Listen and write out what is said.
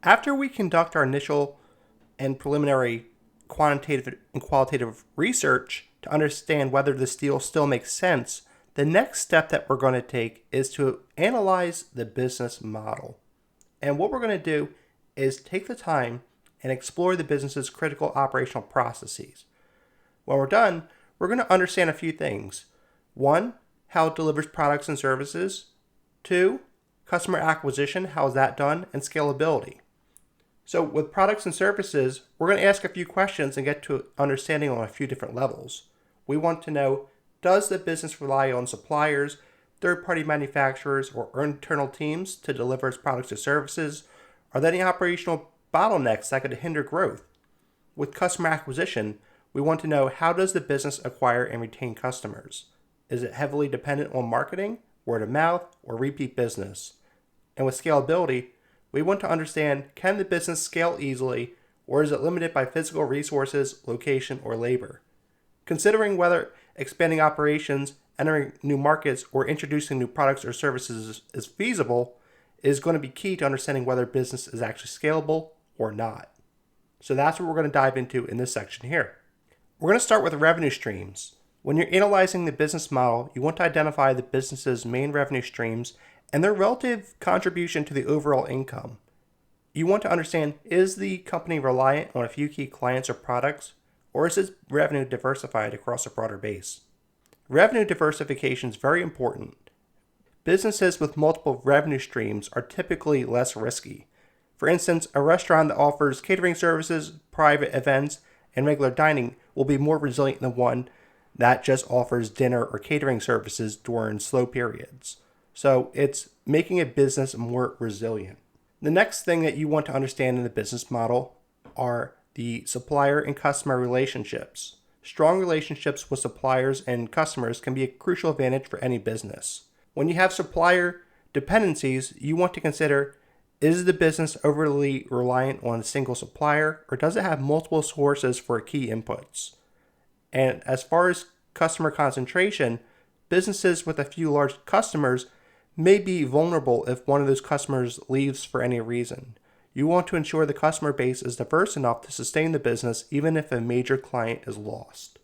After we conduct our initial and preliminary quantitative and qualitative research to understand whether this deal still makes sense, the next step that we're going to take is to analyze the business model. And what we're going to do is take the time and explore the business's critical operational processes. When we're done, we're going to understand a few things. 1, how it delivers products and services. 2, customer acquisition, how is that done, and scalability. So with products and services, we're going to ask a few questions and get to understanding on a few different levels. We want to know, does the business rely on suppliers, third-party manufacturers, or internal teams to deliver its products or services? Are there any operational bottlenecks that could hinder growth? With customer acquisition, we want to know, how does the business acquire and retain customers? Is it heavily dependent on marketing, word of mouth, or repeat business? And with scalability, we want to understand, can the business scale easily, or is it limited by physical resources, location, or labor? Considering whether expanding operations, entering new markets, or introducing new products or services is feasible is going to be key to understanding whether business is actually scalable or not. So that's what we're going to dive into in this section here. We're going to start with revenue streams. When you're analyzing the business model, you want to identify the business's main revenue streams and their relative contribution to the overall income. You want to understand, is the company reliant on a few key clients or products, or is its revenue diversified across a broader base? Revenue diversification is very important. Businesses with multiple revenue streams are typically less risky. For instance, a restaurant that offers catering services, private events, and regular dining will be more resilient than one that just offers dinner or catering services during slow periods. So it's making a business more resilient. The next thing that you want to understand in the business model are the supplier and customer relationships. Strong relationships with suppliers and customers can be a crucial advantage for any business. When you have supplier dependencies, you want to consider, is the business overly reliant on a single supplier, or does it have multiple sources for key inputs? And as far as customer concentration, businesses with a few large customers may be vulnerable if one of those customers leaves for any reason. You want to ensure the customer base is diverse enough to sustain the business even if a major client is lost.